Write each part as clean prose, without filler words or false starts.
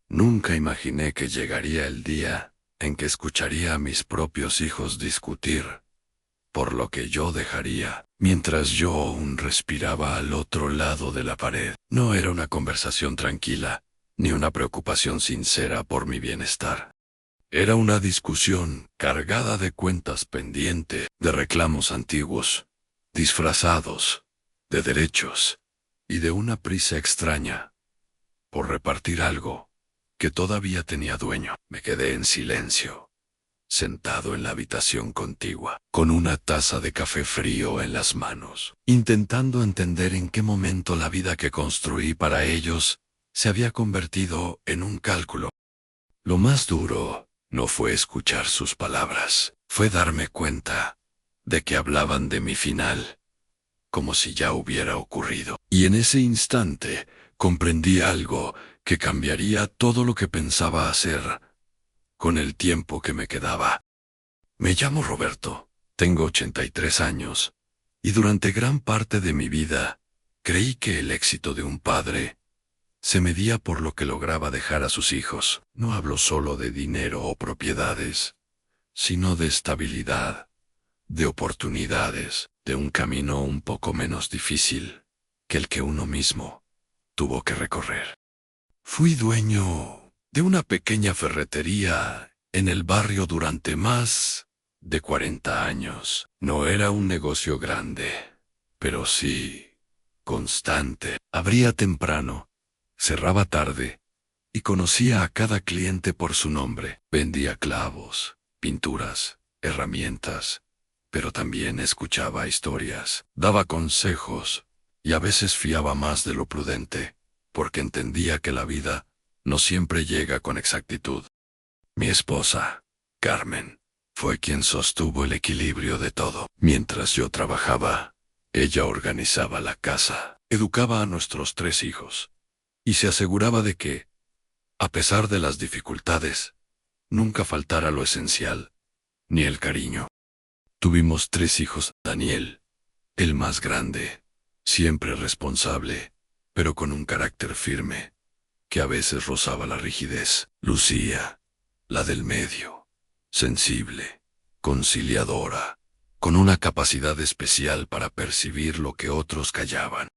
Nunca imaginé que llegaría el día en que escucharía a mis propios hijos discutir por lo que yo dejaría, mientras yo aún respiraba al otro lado de la pared. No era una conversación tranquila, ni una preocupación sincera por mi bienestar. Era una discusión cargada de cuentas pendientes, de reclamos antiguos, disfrazados, de derechos, y de una prisa extraña por repartir algo que todavía tenía dueño. Me quedé en silencio, sentado en la habitación contigua, con una taza de café frío en las manos, intentando entender en qué momento la vida que construí para ellos se había convertido en un cálculo. Lo más duro no fue escuchar sus palabras, fue darme cuenta de que hablaban de mi final, como si ya hubiera ocurrido. Y en ese instante comprendí algo que cambiaría todo lo que pensaba hacer con el tiempo que me quedaba. Me llamo Roberto, tengo 83 años, y durante gran parte de mi vida creí que el éxito de un padre se medía por lo que lograba dejar a sus hijos. No hablo solo de dinero o propiedades, sino de estabilidad, de oportunidades, de un camino un poco menos difícil que el que uno mismo tuvo que recorrer. Fui dueño de una pequeña ferretería en el barrio durante más de 40 años. No era un negocio grande, pero sí constante. Abría temprano, cerraba tarde, y conocía a cada cliente por su nombre. Vendía clavos, pinturas, herramientas, pero también escuchaba historias, daba consejos, y a veces fiaba más de lo prudente, porque entendía que la vida no siempre llega con exactitud. Mi esposa, Carmen, fue quien sostuvo el equilibrio de todo. Mientras yo trabajaba, ella organizaba la casa, educaba a nuestros 3 hijos, y se aseguraba de que, a pesar de las dificultades, nunca faltara lo esencial, ni el cariño. Tuvimos 3 hijos. Daniel, el más grande, siempre responsable, pero con un carácter firme, que a veces rozaba la rigidez. Lucía, la del medio, sensible, conciliadora, con una capacidad especial para percibir lo que otros callaban.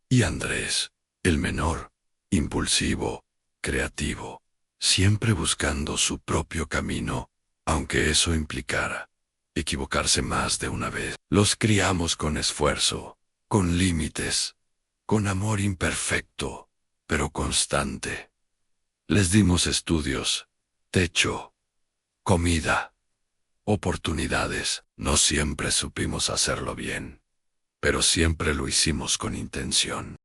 Y Andrés, el menor, impulsivo, creativo, siempre buscando su propio camino, aunque eso implicara equivocarse más de una vez. Los criamos con esfuerzo, con límites, con amor imperfecto, pero constante. Les dimos estudios, techo, comida, oportunidades. No siempre supimos hacerlo bien, pero siempre lo hicimos con intención.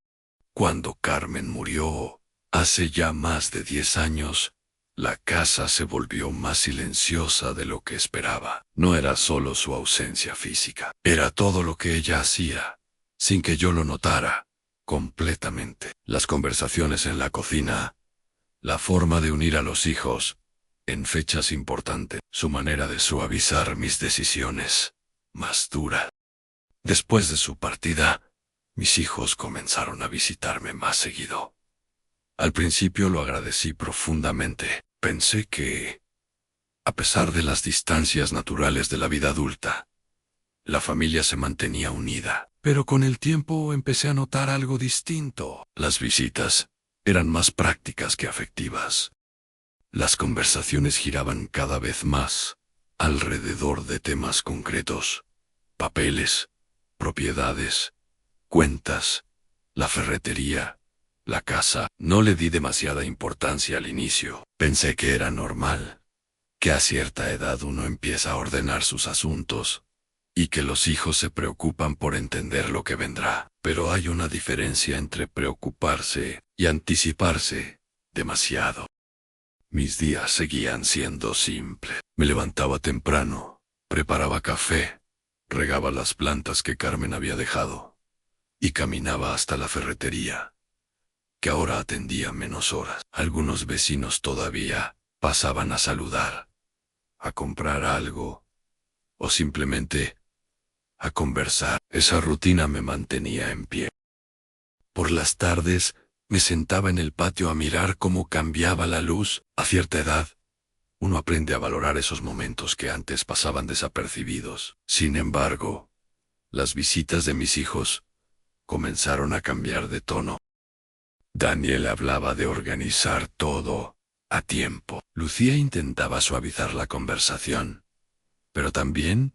Cuando Carmen murió, hace ya más de 10 años, la casa se volvió más silenciosa de lo que esperaba. No era solo su ausencia física, era todo lo que ella hacía, sin que yo lo notara, completamente. Las conversaciones en la cocina, la forma de unir a los hijos en fechas importantes, su manera de suavizar mis decisiones más duras. Después de su partida, mis hijos comenzaron a visitarme más seguido. Al principio lo agradecí profundamente. Pensé que, a pesar de las distancias naturales de la vida adulta, la familia se mantenía unida. Pero con el tiempo empecé a notar algo distinto. Las visitas eran más prácticas que afectivas. Las conversaciones giraban cada vez más alrededor de temas concretos: papeles, propiedades, cuentas, la ferretería, la casa. No le di demasiada importancia al inicio. Pensé que era normal, que a cierta edad uno empieza a ordenar sus asuntos, y que los hijos se preocupan por entender lo que vendrá. Pero hay una diferencia entre preocuparse y anticiparse demasiado. Mis días seguían siendo simples. Me levantaba temprano, preparaba café, regaba las plantas que Carmen había dejado, y caminaba hasta la ferretería, que ahora atendía menos horas. Algunos vecinos todavía pasaban a saludar, a comprar algo, o simplemente a conversar. Esa rutina me mantenía en pie. Por las tardes, Me sentaba en el patio a mirar cómo cambiaba la luz. A cierta edad, uno aprende a valorar esos momentos que antes pasaban desapercibidos. Sin embargo, las visitas de mis hijos comenzaron a cambiar de tono. Daniel hablaba de organizar todo a tiempo. Lucía intentaba suavizar la conversación, pero también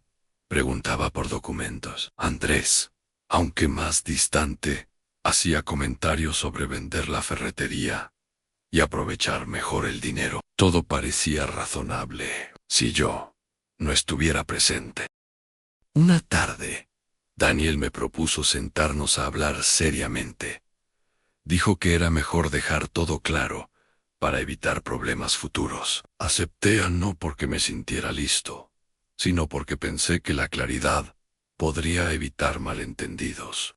preguntaba por documentos. Andrés, aunque más distante, hacía comentarios sobre vender la ferretería y aprovechar mejor el dinero. Todo parecía razonable si yo no estuviera presente. Una tarde, Daniel me propuso sentarnos a hablar seriamente. Dijo que era mejor dejar todo claro para evitar problemas futuros. Acepté no porque me sintiera listo, sino porque pensé que la claridad podría evitar malentendidos.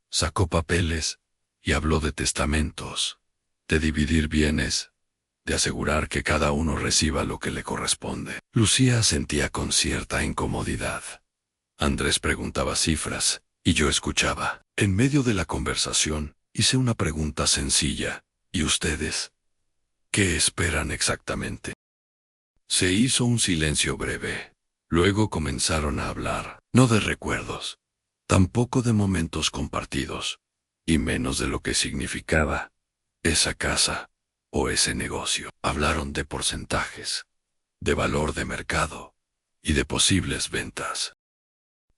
Sacó papeles y habló de testamentos, de dividir bienes, de asegurar que cada uno reciba lo que le corresponde. Lucía sentía con cierta incomodidad. Andrés preguntaba cifras y yo escuchaba. En medio de la conversación, hice una pregunta sencilla. ¿Y ustedes? ¿Qué esperan exactamente? Se hizo un silencio breve. Luego comenzaron a hablar, no de recuerdos, tampoco de momentos compartidos, y menos de lo que significaba esa casa o ese negocio. Hablaron de porcentajes, de valor de mercado y de posibles ventas.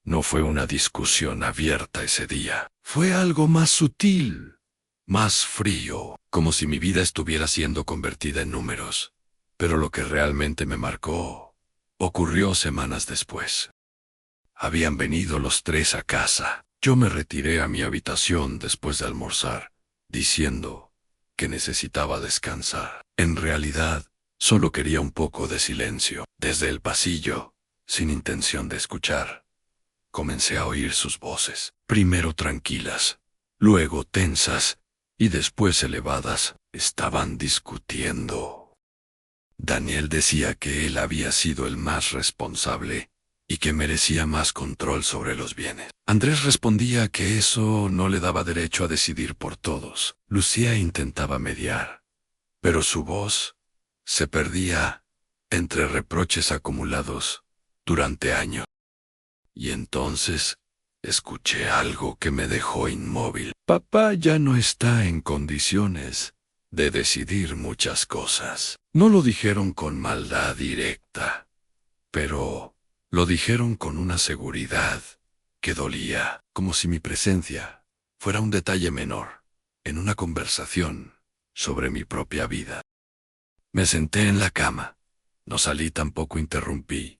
No fue una discusión abierta ese día. Fue algo más sutil, más frío, como si mi vida estuviera siendo convertida en números. Pero lo que realmente me marcó ocurrió semanas después. Habían venido los tres a casa. Yo me retiré a mi habitación después de almorzar, diciendo que necesitaba descansar. En realidad, solo quería un poco de silencio. Desde el pasillo, sin intención de escuchar, comencé a oír sus voces, primero tranquilas, luego tensas y después elevadas. Estaban discutiendo. Daniel decía que él había sido el más responsable y que merecía más control sobre los bienes. Andrés respondía que eso no le daba derecho a decidir por todos. Lucía intentaba mediar, pero su voz se perdía entre reproches acumulados durante años. Y entonces escuché algo que me dejó inmóvil. Papá ya no está en condiciones de decidir muchas cosas. No lo dijeron con maldad directa, pero lo dijeron con una seguridad que dolía, como si mi presencia fuera un detalle menor en una conversación sobre mi propia vida. Me senté en la cama. No salí, tampoco interrumpí.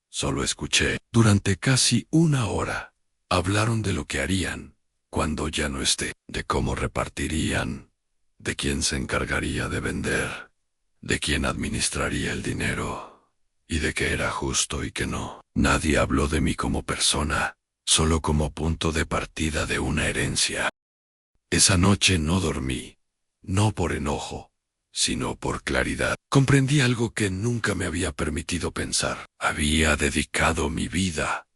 Solo escuché. Durante casi una hora, hablaron de lo que harían cuando ya no esté, de cómo repartirían, de quién se encargaría de vender, de quién administraría el dinero, y de qué era justo y qué no. Nadie habló de mí como persona, solo como punto de partida de una herencia. Esa noche no dormí, no por enojo, sino por claridad. Comprendí algo que nunca me había permitido pensar. Había dedicado mi vida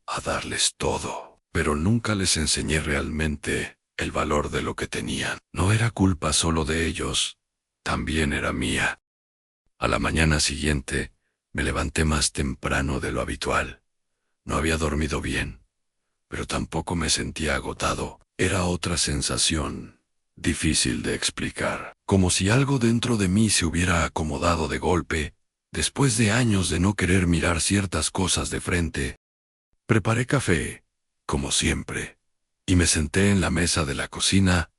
a darles todo, pero nunca les enseñé realmente el valor de lo que tenían. No era culpa solo de ellos, también era mía. A la mañana siguiente, me levanté más temprano de lo habitual. No había dormido bien, pero tampoco me sentía agotado. Era otra sensación difícil de explicar, como si algo dentro de mí se hubiera acomodado de golpe, después de años de no querer mirar ciertas cosas de frente. Preparé café, como siempre, y me senté en la mesa de la cocina,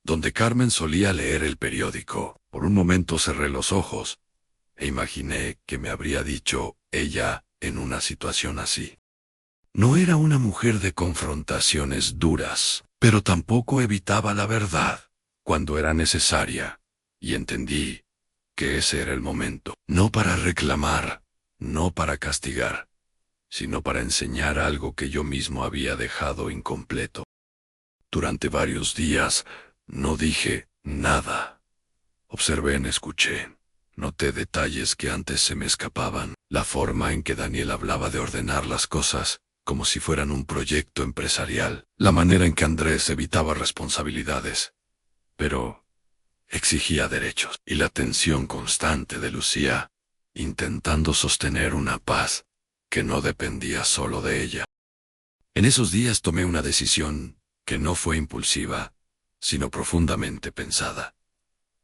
donde Carmen solía leer el periódico. Por un momento cerré los ojos, e imaginé que me habría dicho ella en una situación así. No era una mujer de confrontaciones duras, pero tampoco evitaba la verdad cuando era necesaria, y entendí que ese era el momento, no para reclamar, no para castigar, sino para enseñar algo que yo mismo había dejado incompleto. Durante varios días no dije nada. Observé, escuché, noté detalles que antes se me escapaban, la forma en que Daniel hablaba de ordenar las cosas, como si fueran un proyecto empresarial, la manera en que Andrés evitaba responsabilidades, pero exigía derechos, y la tensión constante de Lucía, intentando sostener una paz que no dependía solo de ella. En esos días tomé una decisión que no fue impulsiva, sino profundamente pensada.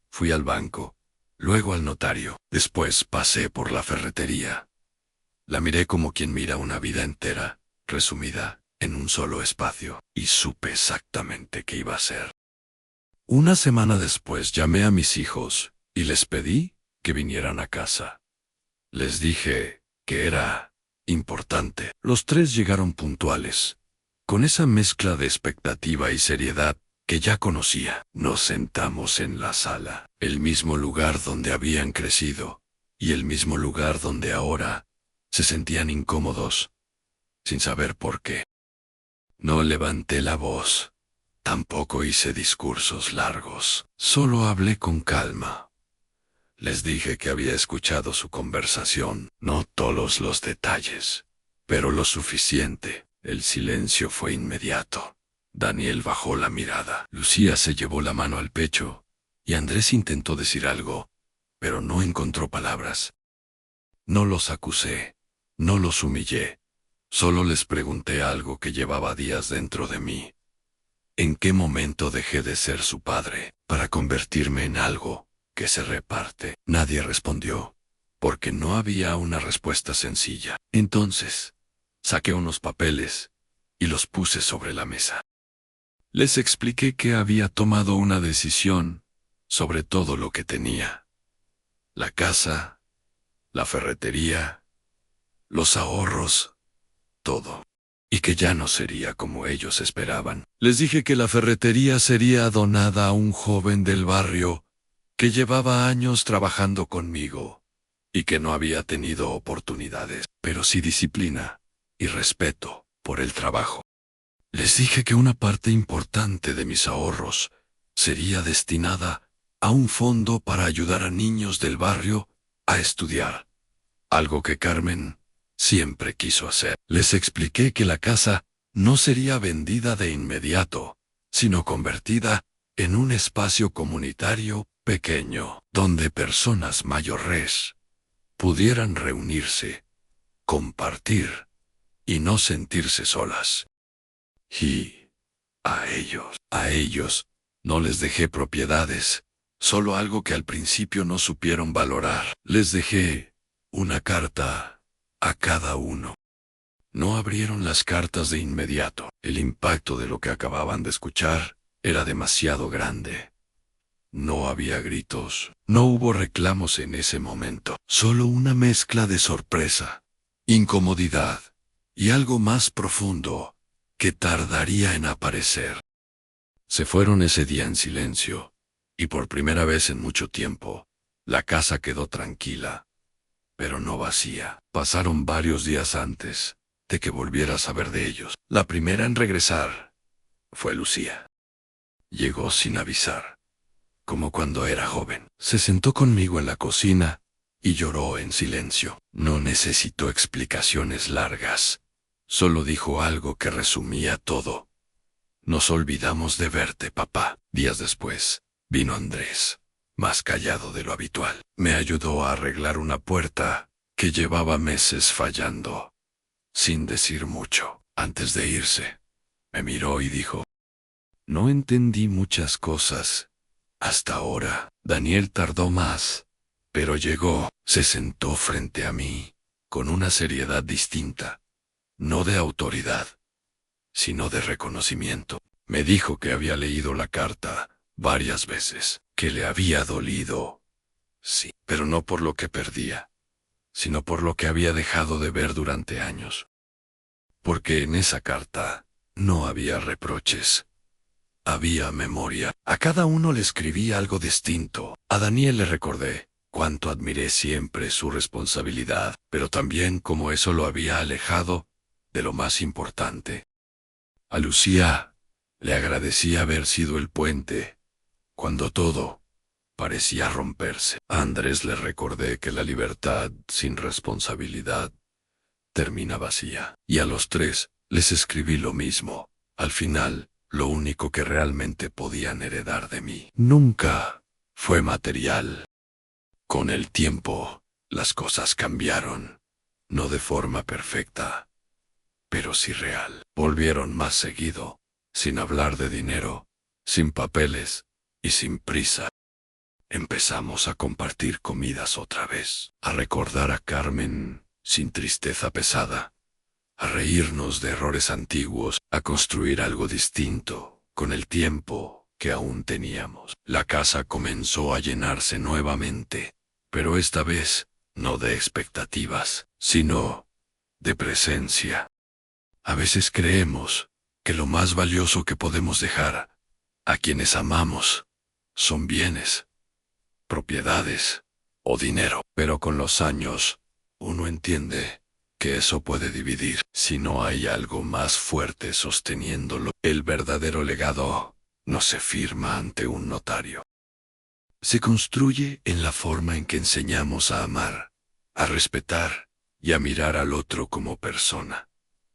Fui al banco, luego al notario, después pasé por la ferretería. La miré como quien mira una vida entera, resumida en un solo espacio, y supe exactamente qué iba a hacer. Una semana después llamé a mis hijos y les pedí que vinieran a casa. Les dije que era importante. Los tres llegaron puntuales, con esa mezcla de expectativa y seriedad que ya conocía. Nos sentamos en la sala, el mismo lugar donde habían crecido, y el mismo lugar donde ahora se sentían incómodos, sin saber por qué. No levanté la voz, tampoco hice discursos largos, solo hablé con calma. Les dije que había escuchado su conversación, no todos los detalles, pero lo suficiente. El silencio fue inmediato. Daniel bajó la mirada. Lucía se llevó la mano al pecho, y Andrés intentó decir algo, pero no encontró palabras. No los acusé, no los humillé, solo les pregunté algo que llevaba días dentro de mí. ¿En qué momento dejé de ser su padre para convertirme en algo que se reparte? Nadie respondió, porque no había una respuesta sencilla. Entonces, saqué unos papeles y los puse sobre la mesa. Les expliqué que había tomado una decisión sobre todo lo que tenía: la casa, la ferretería, los ahorros, todo. Y que ya no sería como ellos esperaban. Les dije que la ferretería sería donada a un joven del barrio que llevaba años trabajando conmigo y que no había tenido oportunidades, pero sí disciplina y respeto por el trabajo. Les dije que una parte importante de mis ahorros sería destinada a un fondo para ayudar a niños del barrio a estudiar, algo que Carmen siempre quiso hacer. Les expliqué que la casa no sería vendida de inmediato, sino convertida en un espacio comunitario pequeño, donde personas mayores pudieran reunirse, compartir y no sentirse solas. Y a ellos, no les dejé propiedades, solo algo que al principio no supieron valorar. Les dejé una carta a cada uno. No abrieron las cartas de inmediato. El impacto de lo que acababan de escuchar era demasiado grande. No había gritos, no hubo reclamos en ese momento, solo una mezcla de sorpresa, incomodidad y algo más profundo que tardaría en aparecer. Se fueron ese día en silencio, y por primera vez en mucho tiempo, la casa quedó tranquila, pero no vacía. Pasaron varios días antes de que volviera a saber de ellos. La primera en regresar fue Lucía. Llegó sin avisar, como cuando era joven. Se sentó conmigo en la cocina y lloró en silencio. No necesitó explicaciones largas, solo dijo algo que resumía todo. Nos olvidamos de verte, papá. Días después, vino Andrés, más callado de lo habitual. Me ayudó a arreglar una puerta que llevaba meses fallando, sin decir mucho. Antes de irse, me miró y dijo: no entendí muchas cosas hasta ahora. Daniel tardó más, pero llegó. Se sentó frente a mí, con una seriedad distinta, no de autoridad, sino de reconocimiento. Me dijo que había leído la carta varias veces, que le había dolido, sí, pero no por lo que perdía, sino por lo que había dejado de ver durante años. Porque en esa carta no había reproches, había memoria. A cada uno le escribí algo distinto. A Daniel le recordé cuánto admiré siempre su responsabilidad, pero también cómo eso lo había alejado de lo más importante. A Lucía le agradecí haber sido el puente cuando todo parecía romperse. A Andrés le recordé que la libertad sin responsabilidad termina vacía. Y a los tres les escribí lo mismo. Al final, lo único que realmente podían heredar de mí nunca fue material. Con el tiempo, las cosas cambiaron, no de forma perfecta, pero sí real. Volvieron más seguido, sin hablar de dinero, sin papeles y sin prisa. Empezamos a compartir comidas otra vez, a recordar a Carmen sin tristeza pesada, a reírnos de errores antiguos, a construir algo distinto con el tiempo que aún teníamos. La casa comenzó a llenarse nuevamente, pero esta vez no de expectativas, sino de presencia. A veces creemos que lo más valioso que podemos dejar a quienes amamos son bienes, propiedades o dinero, pero con los años uno entiende que eso puede dividir si no hay algo más fuerte sosteniéndolo. El verdadero legado no se firma ante un notario. Se construye en la forma en que enseñamos a amar, a respetar y a mirar al otro como persona,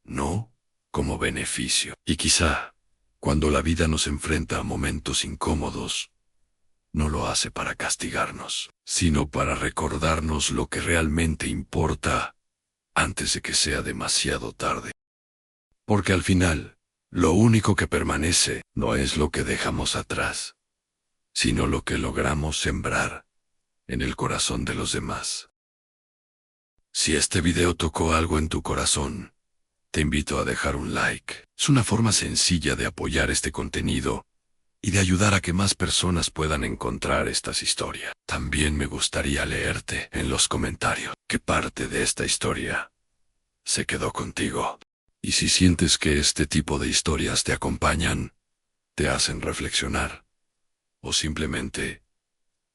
no como beneficio. Y quizá, cuando la vida nos enfrenta a momentos incómodos, no lo hace para castigarnos, sino para recordarnos lo que realmente importa antes de que sea demasiado tarde. Porque al final, lo único que permanece no es lo que dejamos atrás, sino lo que logramos sembrar en el corazón de los demás. Si este video tocó algo en tu corazón, te invito a dejar un like. Es una forma sencilla de apoyar este contenido y de ayudar a que más personas puedan encontrar estas historias. También me gustaría leerte en los comentarios qué parte de esta historia se quedó contigo. Y si sientes que este tipo de historias te acompañan, te hacen reflexionar, o simplemente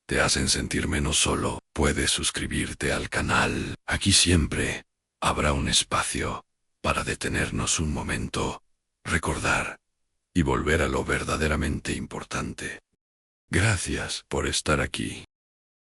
te hacen sentir menos solo, puedes suscribirte al canal. Aquí siempre habrá un espacio para detenernos un momento, recordar y volver a lo verdaderamente importante. Gracias por estar aquí.